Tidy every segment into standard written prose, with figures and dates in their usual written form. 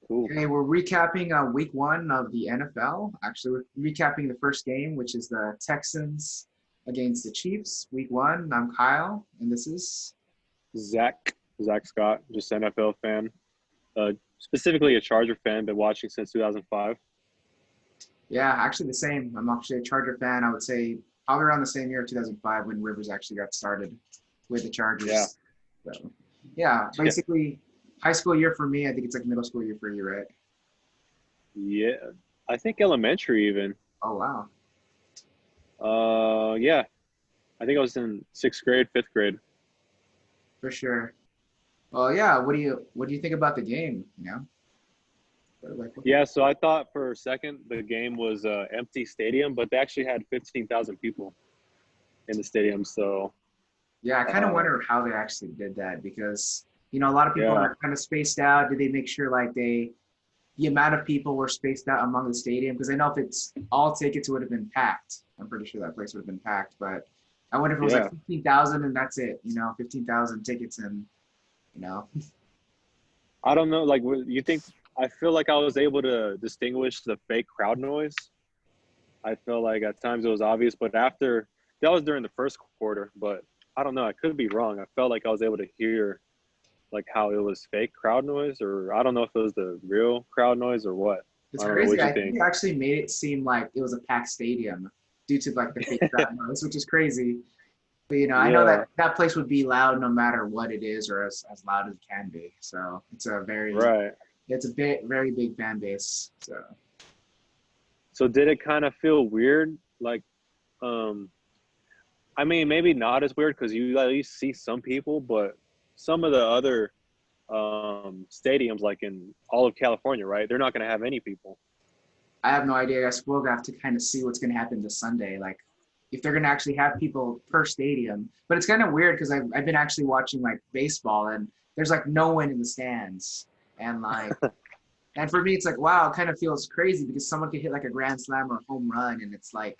Cool. Okay, we're recapping week one of the NFL. Actually, we're recapping the first game, which is the Texans against the Chiefs, week one. I'm Kyle, and this is Zach Scott, just NFL fan. Specifically a Charger fan, been watching since 2005. yeah, actually the same. I'm actually a Charger fan. I would say probably around the same year, 2005, when Rivers actually got started with the Yeah. Chargers. So, yeah, Yeah. basically high school year for me. I think it's like middle school year for you, right? Yeah. I think elementary even. Oh wow, Yeah. I think I was in sixth grade, fifth grade. for sure. Well, yeah. What do you think about the game? Like, Yeah, so I thought for a second the game was empty stadium, but they actually had 15,000 people in the stadium. So, yeah, I kind of um, wonder how they actually did that because, a lot of people yeah, are kind of spaced out. Did they make sure like the amount of people were spaced out among the stadium? Because I know if it's all tickets would have been packed. I'm pretty sure that place would have been packed. But I wonder if it was like yeah. 15,000 and that's it, 15,000 tickets and, you know. I don't know. Like, you think? I feel like I was able to distinguish the fake crowd noise. I felt like at times it was obvious, but after that was during the first quarter. But I don't know. I could be wrong. I felt like I was able to hear like how it was fake crowd noise, or I don't know if it was the real crowd noise or what. It's I don't know. crazy. What you I think think? they actually made it seem like it was a packed stadium due to like the fake crowd noise, which is crazy. But I know Yeah. that place would be loud no matter what it is, or as loud as it can be. So Right. it's a bit very big fan base. So So did it kind of feel weird? Like, um, I mean, maybe not as weird because you at least see some people, but some of the other stadiums, like in all of California, right? They're not going to have any people. I have no idea. I guess we'll have to kind of see what's going to happen this Sunday. Like if they're going to actually have people per stadium. But it's kind of weird because I've been actually watching like baseball and there's like no one in the stands. And like, and for me, it's like, wow, it kind of feels crazy because someone could hit like a grand slam or a home run. And it's like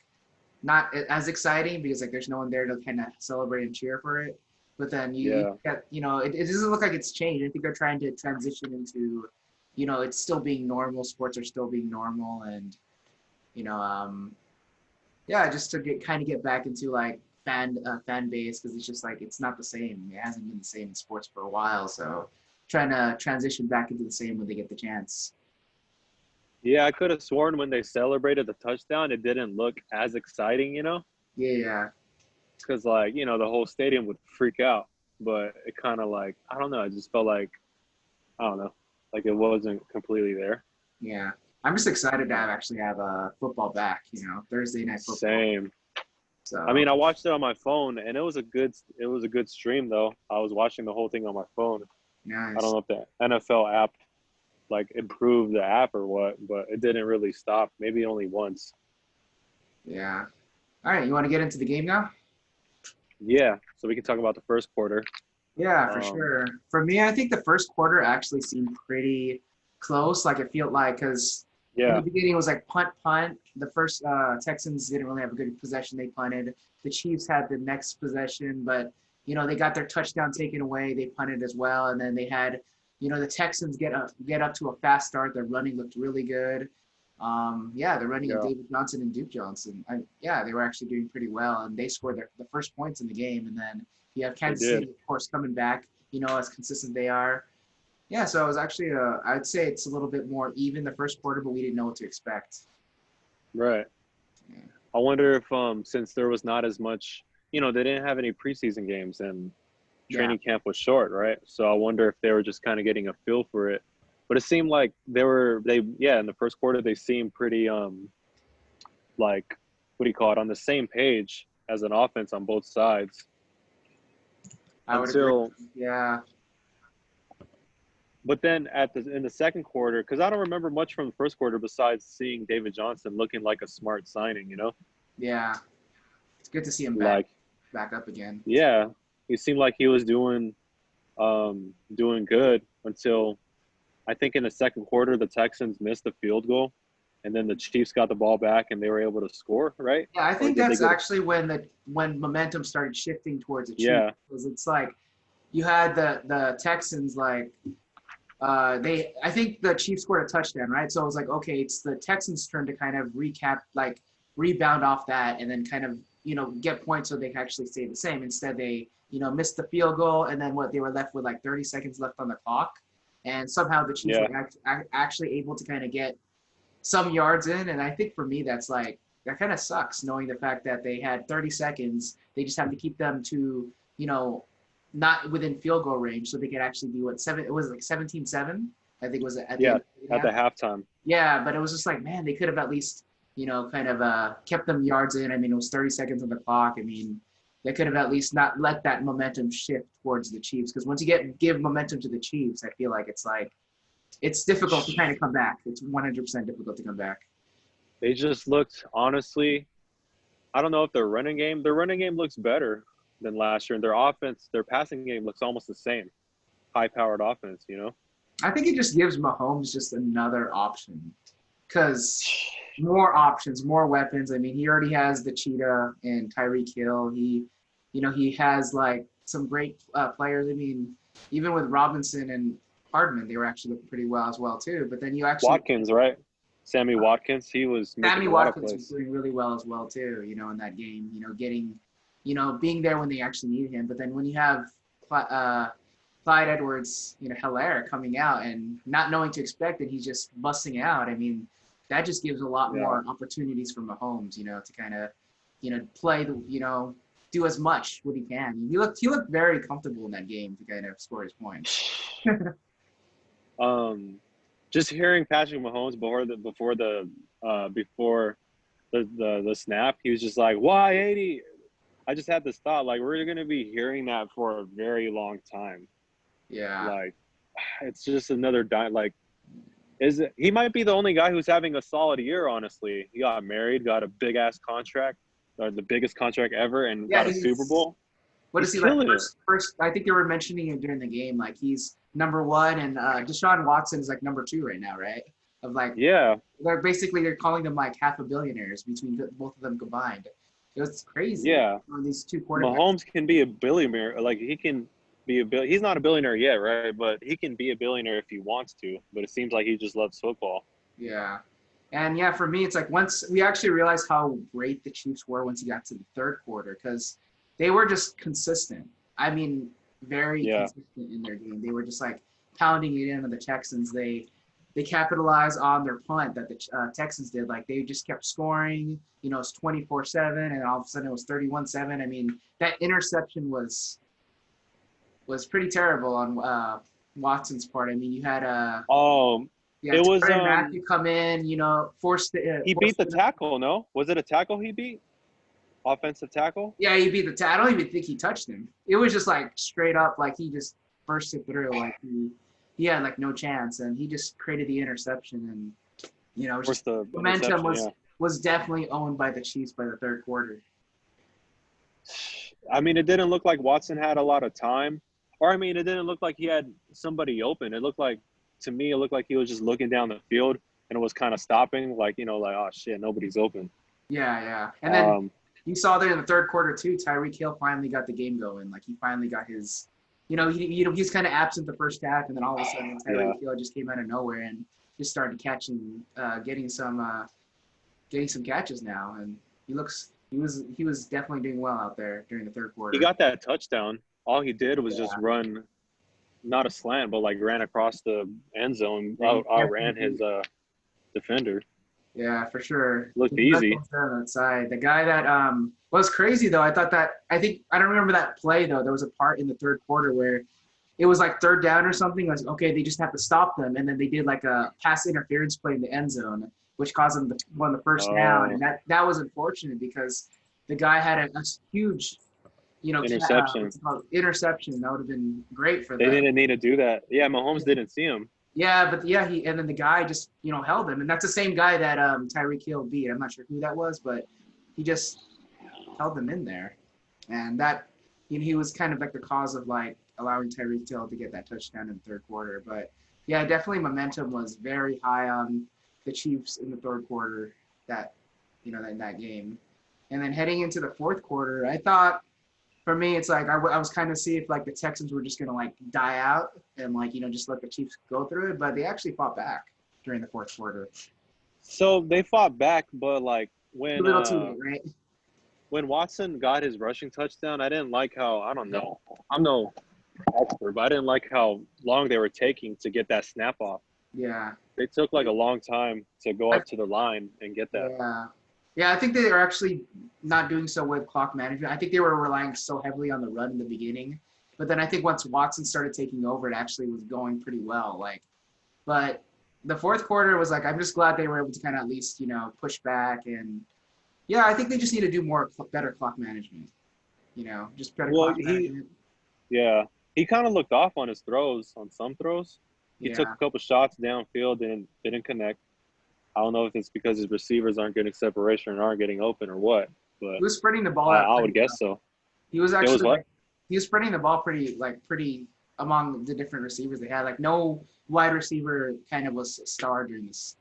not as exciting because like there's no one there to kind of celebrate and cheer for it. But then you Yeah. get, it doesn't look like it's changed. I think they're trying to transition into, it's still being normal. Sports are still being normal. And, you know, yeah, just to get back into like fan base because it's just like it's not the same. It hasn't been the same in sports for a while. So trying to transition back into the same when they get the chance. Yeah, I could have sworn when they celebrated the touchdown, it didn't look as exciting, Yeah, yeah, because like, the whole stadium would freak out. But it kind of like, I don't know, it just felt like, I don't know, like it wasn't completely there. yeah. I'm just excited to actually have football back. Thursday night football. Same. I So mean, I watched it on my phone, and it was a good stream though. I was watching the whole thing on my phone. I don't nice. know if the NFL app like improved the app or what, but it didn't really stop. Maybe only once. Yeah. All right, you want to get into the game now? Yeah, so we can talk about the first quarter. Yeah, for Um, sure. For me, I think the first quarter actually seemed pretty close. Like it felt like because in the yeah, beginning it was like punt, punt. The first Texans didn't really have a good possession. They punted. The Chiefs had the next possession, but they got their touchdown taken away. They punted as well, and then they had the Texans get up to a fast start. Their running looked really good. Yeah, the running of yeah, David Johnson and Duke Johnson. Yeah, they were actually doing pretty well, and they scored the first points in the game, and then you have they Kansas City, did. of course, coming back, as consistent they are. Yeah, so it was actually, I'd say it's a little bit more even the first quarter, but we didn't know what to expect. Right. Yeah, I wonder if since there was not as much, they didn't have any preseason games and yeah, training camp was short, right? So I wonder if they were just kind of getting a feel for it. But it seemed like in the first quarter they seemed pretty like what do you call it, on the same page as an offense on both sides I would agree. until Yeah, but then in the second quarter, because I don't remember much from the first quarter besides seeing David Johnson looking like a smart signing. yeah, it's good to see him back Like, back up again. yeah, he seemed like he was doing good until I think in the second quarter the Texans missed the field goal, and then the Chiefs got the ball back and they were able to score, right? Yeah, I Or think did they that's get a actually when momentum started shifting towards the Chiefs yeah, because it's like you had the Texans like I think the Chiefs scored a touchdown, right? So it was like, okay, it's the Texans' turn to kind of rebound off that, and then kind of get points so they can actually stay the same. Instead, they missed the field goal, and then they were left with like 30 seconds left on the clock, and somehow the Chiefs Yeah. were actually able to kind of get some yards in. And I think for me, that's like that kind of sucks, knowing the fact that they had 30 seconds. They just have to keep them to not within field goal range, so they could actually be it was like 17-7, I think was at the Yeah, end of the at the half. halftime. Yeah, but it was just like, man, they could have at least kind of kept them yards in. I mean, it was 30 seconds on the clock. I mean, they could have at least not let that momentum shift towards the Chiefs, because once you give momentum to the Chiefs, I feel like it's difficult to kind of come back. It's 100% difficult to come back. They just looked, honestly, I don't know if their running game looks better than last year, and their passing game looks almost the same. High-powered offense, I think it just gives Mahomes just another option, because more options, more weapons. I mean, he already has the cheetah and Tyreek Hill. He has like some great players. I mean, even with Robinson and Hardman, they were actually looking pretty well as well too. But then you actually Watkins, right? Sammy Watkins, he was making Sammy a lot of Watkins was plays. doing really well as well too. In that game, getting, being there when they actually needed him. But then when you have Clyde Edwards, Hilaire coming out and not knowing to expect it, he's just busting out. I mean, that just gives a lot Yeah. more opportunities for Mahomes, to kind of, play do as much what he can. He looked very comfortable in that game to kind of score his points. Just hearing Patrick Mahomes before the snap, he was just like, "Y80." I just had this thought, like, we're gonna be hearing that for a very long time. Yeah. Like, it's just another like, he might be the only guy who's having a solid year. Honestly, he got married, got a big ass contract, or the biggest contract ever, and Yeah, got a Super Bowl. what is He's he like? killing it. First, I think they were mentioning it during the game. Like he's number one, and Deshaun Watson is like number two right now, right? Of like, Yeah, they're calling them like half a billionaires between both of them combined. It was crazy. yeah. These two quarterbacks. Mahomes can be a billionaire. Like, he can be he's not a billionaire yet, right? But he can be a billionaire if he wants to. But it seems like he just loves football. Yeah. And yeah, for me, it's like once we actually realized how great the Chiefs were once you got to the third quarter, because they were just consistent. I mean, very Yeah. consistent in their game. They were just like pounding it in on the Texans. They capitalized on their punt that the Texans did. Like they just kept scoring. It's 24-7, and all of a sudden it was 31-7. I mean, that interception was pretty terrible on Watson's part. I mean, you had It was Tyrann Mathieu come in, forced the he beat the tackle. No, was it a tackle he beat? Offensive tackle. Yeah, he beat the tackle. I don't even think he touched him. It was just like straight up, like he just burst it through, like he had like no chance, and he just created the interception, and Forced the momentum interception, was definitely owned by the Chiefs by the third quarter. I mean, it didn't look like Watson had a lot of time, or I mean, it didn't look like he had somebody open. To me, it looked like he was just looking down the field and it was kind of stopping, like, like, oh shit, nobody's open. Yeah. And then you saw there in the third quarter too, Tyreek Hill finally got the game going. Like he finally got his, he's kind of absent the first half, and then all of a sudden Tyreek Hill just came out of nowhere and just started catching, getting some catches now, and he was definitely doing well out there during the third quarter. He got that touchdown. All he did was just run, not a slant, but like ran across the end zone, outran his defender. Yeah, for sure. Looked easy. On that side. The guy that was crazy though, I don't remember that play though. There was a part in the third quarter where it was like third down or something. Like, okay, they just have to stop them, and then they did like a pass interference play in the end zone, which caused them to win the first down, and that was unfortunate because the guy had a huge, interception. Interception that would have been great for them. They didn't need to do that. Yeah, Mahomes didn't see him. Yeah, but yeah, and then the guy just held him, and that's the same guy that Tyreek Hill beat. I'm not sure who that was, but he just held him in there, and that he was kind of like the cause of like allowing Tyreek Hill to get that touchdown in the third quarter. But yeah, definitely momentum was very high on the Chiefs in the third quarter. In that game, and then heading into the fourth quarter, I thought for me, it's like I was kind of see if like the Texans were just gonna like die out and like just let the Chiefs go through it, but they actually fought back during the fourth quarter. So they fought back, but like Too little, too late, right? when Watson got his rushing touchdown, I didn't like how I don't know. I'm no expert, but I didn't like how long they were taking to get that snap off. Yeah. They took like a long time to go up to the line and get that. Yeah. Yeah, I think they are actually not doing so with clock management. I think they were relying so heavily on the run in the beginning. But then I think once Watson started taking over, it actually was going pretty well. But the fourth quarter was like, I'm just glad they were able to kind of at least, push back. And yeah, I think they just need to do better clock management. Just better clock management. Yeah, he kind of looked off on his throws, on some throws. He took Yeah. a couple shots downfield and didn't connect. I don't know if it's because his receivers aren't getting separation or aren't getting open or what, but He was spreading the ball out. I would guess so. He was It actually was what? he was spreading the ball pretty among the different receivers they had. Like no wide receiver kind of was a star during this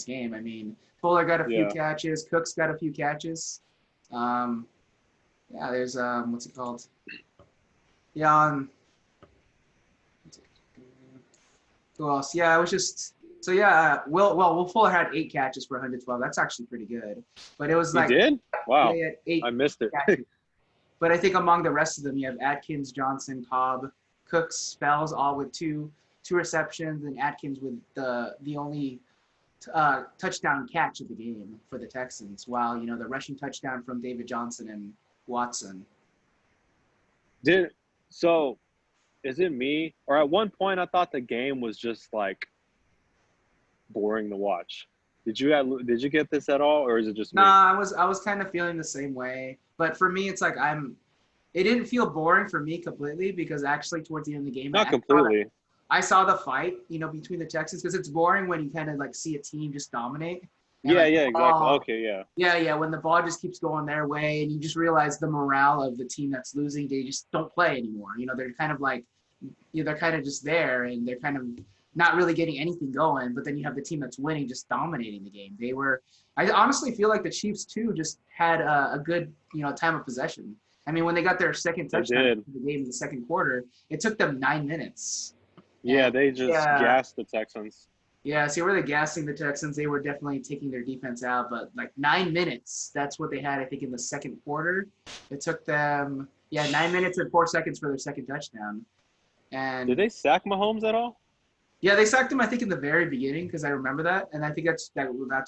game. I mean, Fuller got a few catches, Cooks got a few catches. There's what's it called? Yeah, who else? Yeah, it was just so yeah. Will Fuller had 8 catches for 112. That's actually pretty good. But it was like he did? Wow, he had 8 I missed it. But I think among the rest of them, you have Atkins, Johnson, Cobb, Cooks, Spells, all with two receptions, and Atkins with the only touchdown catch of the game for the Texans. While the rushing touchdown from David Johnson and Watson. Is it me, or at one point I thought the game was just like boring to watch? Did you get this at all, or is it just me? Nah, I was kind of feeling the same way. But for me, it's like it didn't feel boring for me completely because actually towards the end of the game, Not completely. I saw the fight, between the Texans because it's boring when you kind of like see a team just dominate. Yeah, exactly. Okay, yeah. Yeah, when the ball just keeps going their way and you just realize the morale of the team that's losing, they just don't play anymore. They're kind of like, they're kind of just there and they're kind of not really getting anything going. But then you have the team that's winning, just dominating the game. I honestly feel like the Chiefs too just had a good, time of possession. I mean, when they got their second touchdown in the game in the second quarter, it took them 9 minutes. Yeah, they just gassed the Texans. Yeah, so really gassing the Texans. They were definitely taking their defense out, but like 9 minutes, that's what they had, I think, in the second quarter. It took them, 9 minutes and 4 seconds for their second touchdown. And did they sack Mahomes at all? Yeah, they sacked him, I think, in the very beginning because I remember that, and I think that's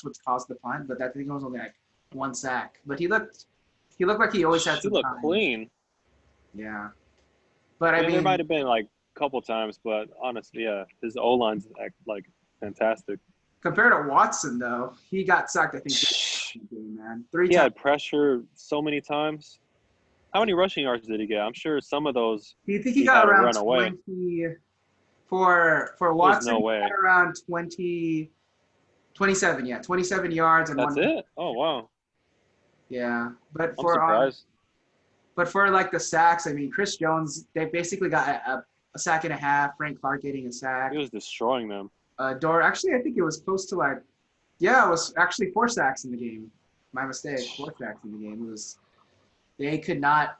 what's caused the punt. But I think it was only like 1 sack. But he looked like he always had some time. He looked clean. Yeah, but I mean, there might have been like a couple times, but honestly, yeah, his O-line's like fantastic. Compared to Watson, though, he got sacked, I think, man. 3 times. He had pressure so many times. How many rushing yards did he get? I'm sure some of those. Do you think he got around 20? For Watson, no way. He got around 27, 27 yards and that's it? Oh, wow. Yeah, I'm surprised. But for like the sacks, I mean, Chris Jones, they basically got a sack and a half. Frank Clark getting a sack. He was destroying them. Actually, I think it was close to it was actually 4 sacks in the game. My mistake, 4 sacks in the game. It was they could not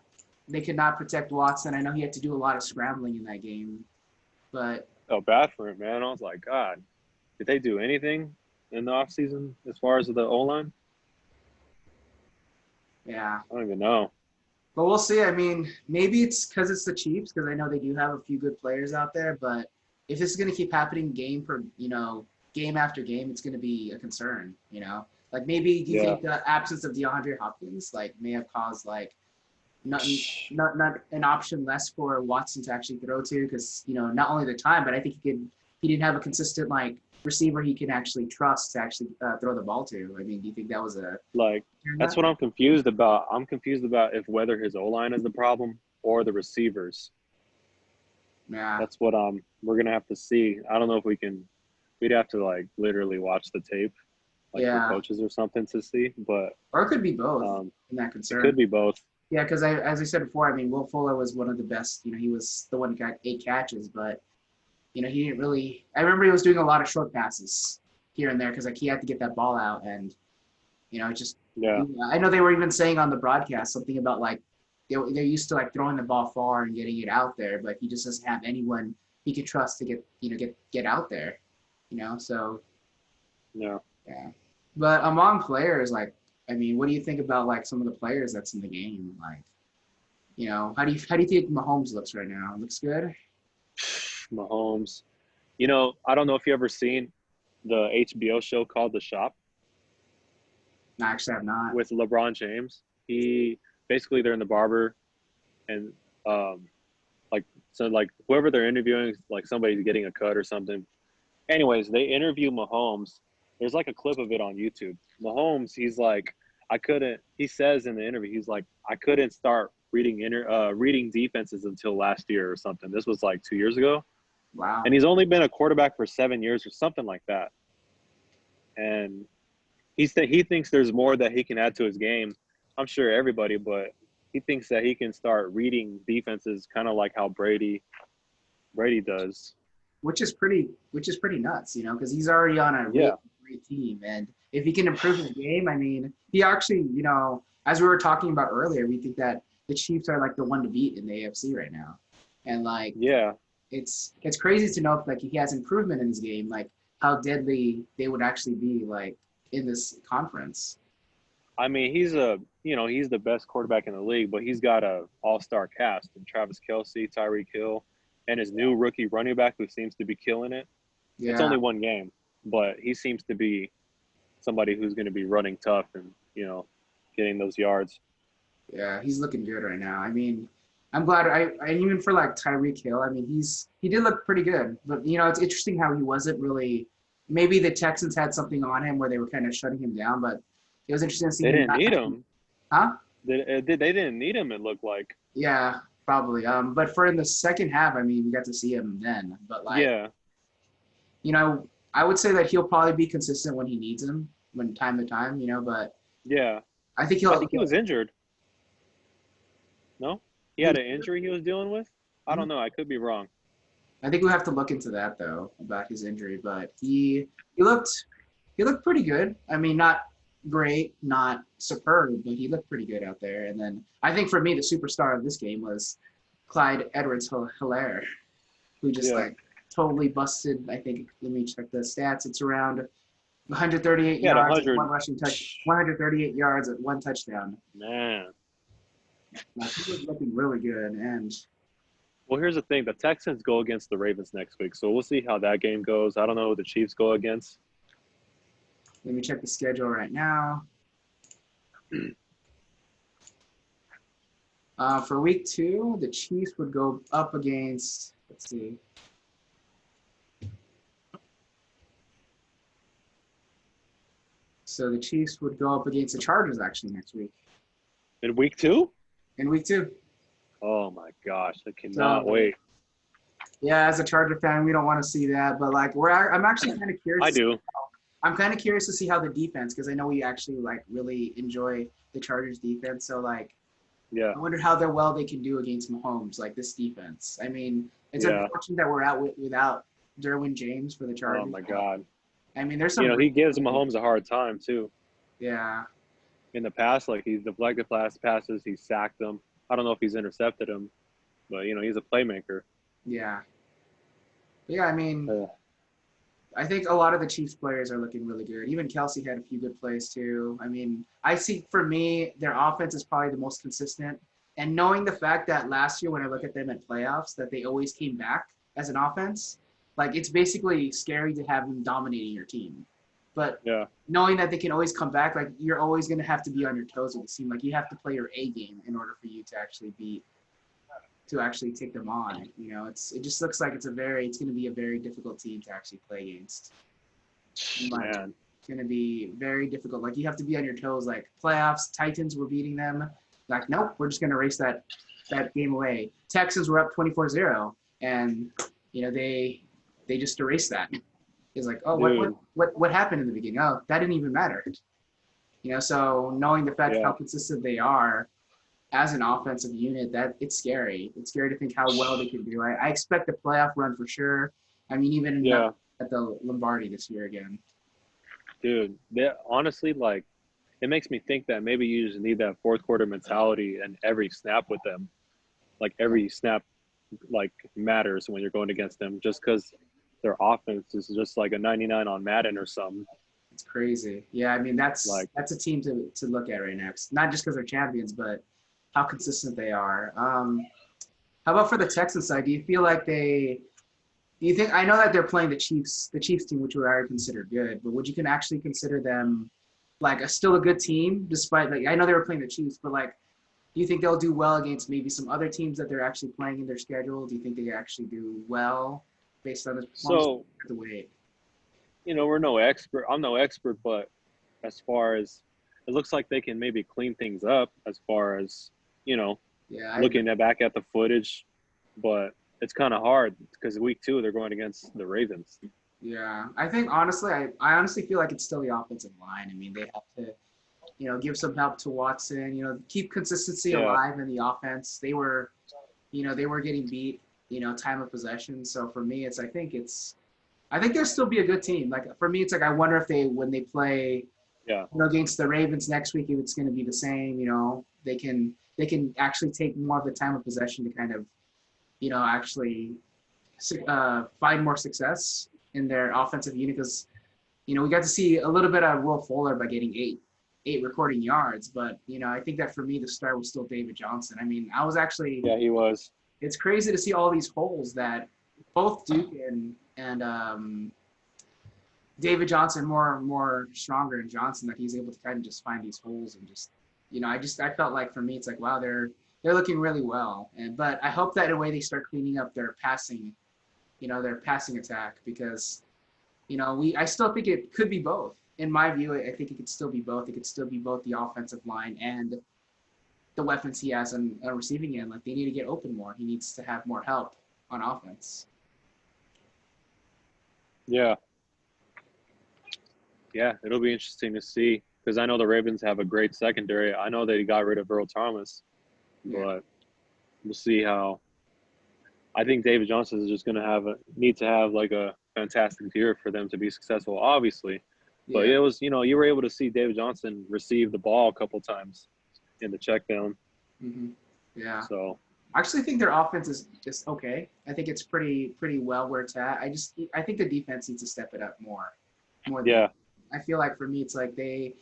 protect Watson. I know he had to do a lot of scrambling in that game, but bad for him, man. I was like, God, did they do anything in the offseason as far as the O-line? Yeah, I don't even know. But we'll see. I mean, maybe it's because it's the Chiefs, because I know they do have a few good players out there. But if this is going to keep happening game after game, it's going to be a concern. Like maybe do you think the absence of DeAndre Hopkins may have caused not an option less for Watson to actually throw to, because not only the time, but I think he didn't have a consistent receiver he can actually trust to actually throw the ball to. I mean, do you think that was that's what I'm confused about. I'm confused about whether his O-line is the problem or the receivers. Yeah. That's what we're going to have to see. I don't know if we'd have to literally watch the tape, for coaches or something to see, but. Or it could be both in that concern. It could be both. Yeah, because as I said before, I mean, Will Fuller was one of the best. He was the one who got 8 catches, but he didn't really. I remember he was doing a lot of short passes here and there because he had to get that ball out, and just. Yeah. I know they were even saying on the broadcast something about they're used to like throwing the ball far and getting it out there, but he just doesn't have anyone he can trust to get out there, So Yeah. yeah, but among players, like I mean, what do you think about like some of the players that's in the game? Like, how do you think Mahomes looks right now? Looks good. Mahomes. I don't know if you ever seen the HBO show called The Shop No, actually, I've not. with LeBron James. He basically they're in the barber and like so like whoever they're interviewing, like somebody's getting a cut or something. Anyways, they interview Mahomes. There's like a clip of it on YouTube. Mahomes, he's like, I couldn't. He says in the interview, he's like, I couldn't start reading defenses until last year or something. This was like 2 years ago, and Wow. he's only been a quarterback for 7 years or something like that. And he thinks there's more that he can add to his game. I'm sure everybody, but he thinks that he can start reading defenses, kind of like how Brady does. Which is pretty nuts, because he's already on a really Yeah, great team, and if he can improve his game, I mean, he actually, as we were talking about earlier, we think that the Chiefs are like the one to beat in the AFC right now, and like yeah. it's crazy to know if like he has improvement in his game, like how deadly they would actually be like in this conference. I mean, he's the best quarterback in the league, but he's got a all-star cast and Travis Kelce, Tyreek Hill, and his new rookie running back who seems to be killing it. It's Yeah, only one game, but he seems to be somebody who's going to be running tough and getting those yards. yeah, he's looking good right now. I mean, I'm glad. I even for like Tyreek Hill. I mean, he did look pretty good. But it's interesting how he wasn't really. Maybe the Texans had something on him where they were kind of shutting him down. But it was interesting to see They him didn't not. need him. Huh? They didn't need him. It looked like. Yeah, probably. But for in the second half, I mean, we got to see him then. But like, Yeah, I would say that he'll probably be consistent when he needs him, when time to time. But yeah. I think I he'll. think he was injured. No, he He had was, an injury he was dealing with. I don't know. I could be wrong. I think we'll have to look into that though about his injury. But he looked pretty good. I mean, not great, not superb, but he looked pretty good out there. And then I think for me, the superstar of this game was Clyde Edwards-Helaire, who just Yeah, like totally busted. I think, let me check the stats. It's around 138 he had a yards and hundred. one rushing touch, 138 yards and one touchdown. Man. Like, he was looking really good. And Well, here's the thing: the Texans go against the Ravens next week, so we'll see how that game goes. I don't know who the Chiefs go against. let me check the schedule right now. For week 2, the Chiefs would go up against, let's see. So the Chiefs would go up against the Chargers actually next week In week 2? in week 2. Oh my gosh, I cannot So wait. yeah, as a Charger fan, we don't want to see that, but like I'm actually kind of I curious. do. I'm kind of curious to see how the defense, because I know we actually like really enjoy the Chargers defense. So like, Yeah, I wonder how well they can do against Mahomes, like this defense. I mean, it's yeah. unfortunate that we're out without Derwin James for the Oh Chargers. my God. I mean, there's some He gives really, Mahomes a hard time too. yeah, In the past, like he's deflected passes, he's sacked them. I don't know if he's intercepted them, but he's a playmaker. yeah, yeah. I mean, Uh, I think a lot of the Chiefs players are looking really good. Even Kelsey had a few good plays too. I mean, I see for me, their offense is probably the most consistent. And knowing the fact that last year when I look at them in playoffs, that they always came back as an offense, like it's basically scary to have them dominating your team. But yeah, knowing that they can always come back, like you're always going to have to be on your toes with the team. Like you have to play your A game in order for you to actually take them on. It just looks like it's going to be a very difficult team to actually play against. Like, man. it's going to be very difficult. Like you have to be on your toes. Like playoffs, Titans were beating them. Like, nope, we're just going to erase that game away. Texans were up 24-0, and they just erased that. It's like, oh, Dude. what happened in the beginning? Oh, that didn't even matter. So knowing the fact how Yeah, consistent they are as an offensive unit, that it's scary. It's scary to think how well they can do. I expect a playoff run for sure. I mean, even yeah, at the Lombardi this year again. dude. They honestly like it makes me think that maybe you just need that fourth quarter mentality and every snap with them. Like every snap, like matters when you're going against them. Just because their offense is just like a 99 on Madden or something. It's crazy. Yeah, I mean Like that's a team to look at right now. Not just because they're champions, but how consistent they are. How about for the Texans side? Do you feel like do you think I know that they're playing the Chiefs team, which we already consider good, but would you can actually consider them like still a good team despite like I know they were playing the Chiefs, but like do you think they'll do well against maybe some other teams that they're actually playing in their schedule? Do you think they actually do well based on this performance? so, The wait. we're no expert. I'm no expert, but as far as it looks like they can maybe clean things up as far as Yeah, I agree. looking back at the footage, but it's kind of hard because week 2 they're going against the Ravens. Yeah, I think honestly, I honestly feel like it's still the offensive line. I mean, they have to, give some help to Watson. Keep consistency Yeah. alive in the offense. They were getting beat. Time of possession. So for me, I think they'll still be a good team. Like for me, it's like I wonder if when they play, Yeah. against the Ravens next week, if it's going to be the same. They can actually take more of the time of possession to kind of, actually find more success in their offensive unit because we got to see a little bit of Will Fuller by getting eight recording yards, but I think that for me the star was still David Johnson. I mean, I was actually Yeah, he was. it's crazy to see all these holes that both Duke and David Johnson more stronger in Johnson that he's able to kind of just find these holes and just I felt like for me it's like wow they're looking really well but I hope that in a way they start cleaning up their passing attack because I still think it could be both. In my view, I think it could still be both. It could still be both the offensive line and the weapons he has on a receiving end. Like they need to get open more. He needs to have more help on offense. Yeah. Yeah, it'll be interesting to see because I know the Ravens have a great secondary. I know they got rid of Earl Thomas, Yeah. but we'll see how. I think David Johnson is just going to need to have like a fantastic year for them to be successful, obviously. But Yeah. it was, you were able to see David Johnson receive the ball a couple times in the check down. Mm-hmm. Yeah. So I actually think their offense is just okay. I think it's pretty well where it's at. I think the defense needs to step it up more than yeah, I feel like for me it's like they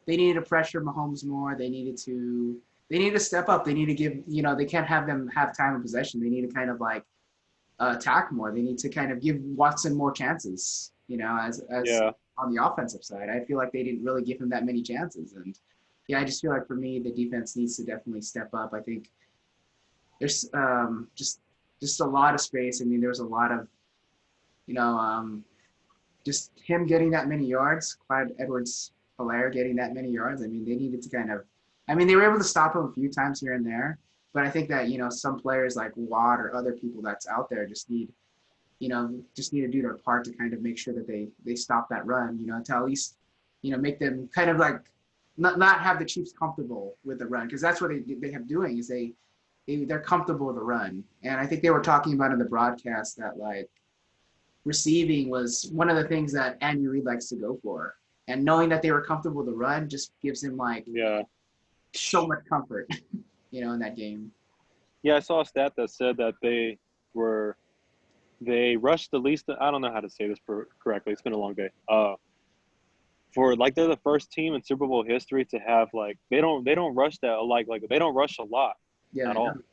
needed to pressure Mahomes more. They need to step up. They need to give, they can't have them have time of possession. They need to kind of like attack more. They need to kind of give Watson more chances, as yeah, on the offensive side. I feel like they didn't really give him that many chances. And yeah, I just feel like for me, the defense needs to definitely step up. I think there's just a lot of space. I mean, there's a lot of, you know, just him getting that many yards, Clyde Edwards-Helaire getting that many yards. I mean, they needed to they were able to stop him a few times here and there, but I think that, some players like Watt or other people that's out there just need to do their part to kind of make sure that they stop that run, to at least, make them kind of like not have the Chiefs comfortable with the run. Cause that's what they have doing is they're comfortable with the run. And I think they were talking about in the broadcast that like, receiving was one of the things that Andy Reid likes to go for. And knowing that they were comfortable with the run just gives him like yeah. so much comfort, in that game. Yeah, I saw a stat that said that they rushed the least. I don't know how to say this correctly. It's been a long day. For like they're the first team in Super Bowl history to have like they don't rush that like they don't rush a lot Yeah, at they all. don't.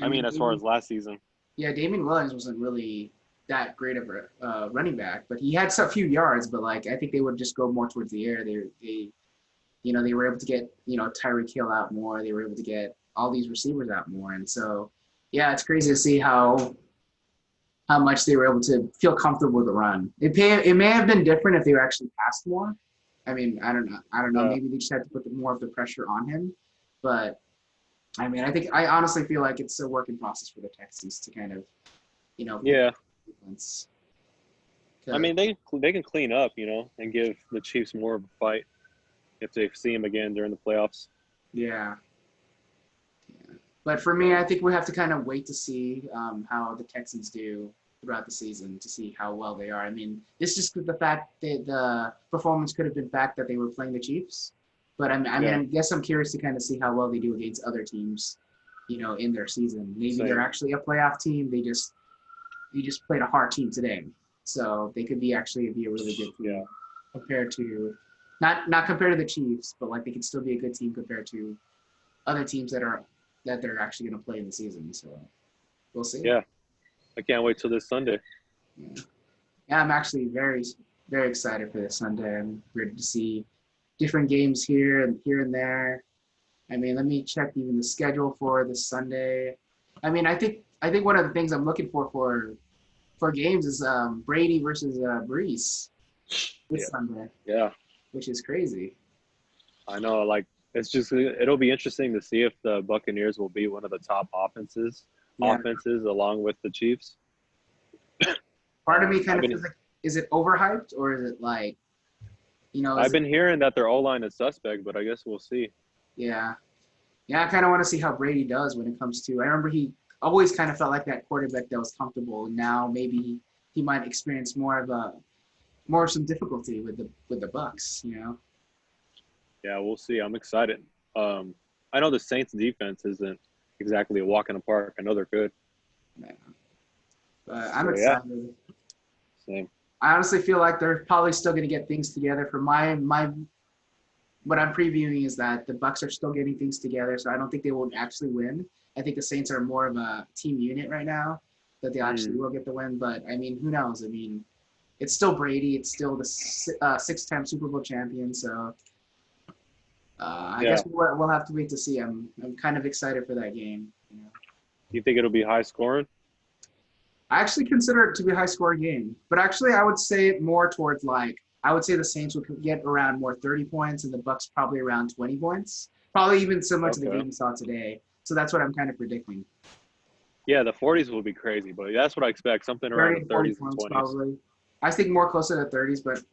I mean, as far as last season. Yeah, Damien Williams wasn't really that great of a running back, but he had a few yards. But like, I think they would just go more towards the air. They were able to get Tyreek Hill out more. They were able to get all these receivers out more, and so yeah, it's crazy to see how much they were able to feel comfortable with the run. It may have been different if they were actually passed more. I mean, I don't know. Yeah. Maybe they just had to put more of the pressure on him, but I mean, I honestly feel like it's a working process for the Texans to kind of, Yeah. defense. I mean, they can clean up, and give the Chiefs more of a fight if they see them again during the playoffs. Yeah. But for me, I think we have to kind of wait to see how the Texans do throughout the season to see how well they are. I mean, it's just the fact that the performance could have been fact that they were playing the Chiefs, but I guess I'm curious to kind of see how well they do against other teams, in their season. Maybe they're Same. actually a playoff team. You just played a hard team today, so they could actually be a really good team Yeah. compared to not compared to the Chiefs, but like they could still be a good team compared to other teams that they're actually going to play in the season. So we'll see. Yeah. I can't wait till this Sunday. Yeah, I'm actually very, very excited for this Sunday. I'm ready to see different games here and there. I mean, let me check even the schedule for this Sunday. I mean, I think one of the things I'm looking for games is Brady versus Brees this Sunday, Yeah. which is crazy. I know. Like, it'll be interesting to see if the Buccaneers will be one of the top offenses Yeah. along with the Chiefs. Part of me kind of feels like, is it overhyped or is it like, I've been hearing that their O-line is suspect, but I guess we'll see. Yeah. Yeah, I kind of want to see how Brady does when it comes to. I remember he always kind of felt like that quarterback that was comfortable. And now maybe he might experience more of some difficulty with the Bucks. Yeah, we'll see. I'm excited. I know the Saints' defense isn't exactly a walk in the park. I know they're good. Yeah. But I'm excited. Yeah. Same. I honestly feel like they're probably still going to get things together. For my what I'm previewing is that the Bucks are still getting things together, so I don't think they will actually win. I think the Saints are more of a team unit right now, that they actually will get the win. But I mean, who knows? I mean, it's still Brady. It's still the six-time Super Bowl champion. So I guess we'll have to wait to see. I'm kind of excited for that game. You think it'll be high scoring? I actually consider it to be a high-scoring game, but actually I would say it more towards I would say the Saints would get around more 30 points and the Bucks probably around 20 points, probably even similar to the game we saw today. So that's what I'm kind of predicting. Yeah, the 40s will be crazy, but that's what I expect. Something around the 30s and 20s. Probably. I think more closer to 30s, but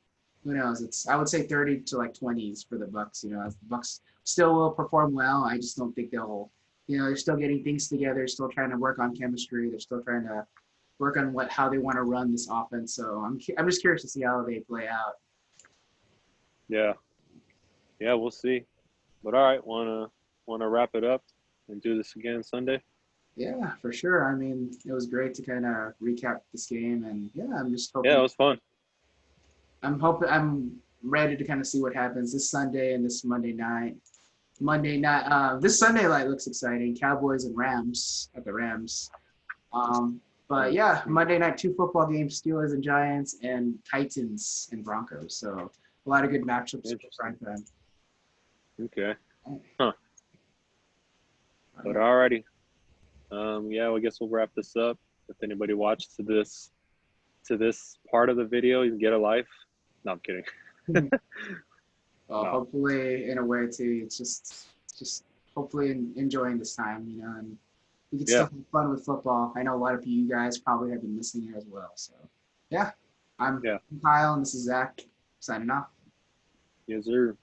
who knows? I would say 30 to 20s for the Bucks. As the Bucks still will perform well. I just don't think they'll. They're still getting things together, still trying to work on chemistry. They're still trying to work on how they want to run this offense. So I'm just curious to see how they play out. Yeah, we'll see. But all right, wanna wrap it up and do this again Sunday? Yeah, for sure. I mean, it was great to kind of recap this game, and I'm just hoping. Yeah, it was fun. I'm ready to kind of see what happens this Sunday and this Monday night. This Sunday night looks exciting. Cowboys and Rams at the Rams. But yeah, Monday night, 2 football games: Steelers and Giants, and Titans and Broncos. So a lot of good matchups for prime time. Okay. Huh. But alrighty. I guess we'll wrap this up. If anybody watched to this part of the video, you can get a life. No, I'm kidding. Well, hopefully, in a way too, it's just hopefully enjoying this time, and we can still have fun with football. I know a lot of you guys probably have been missing it as well. So, I'm Kyle, and this is Zach signing off. Yes, sir.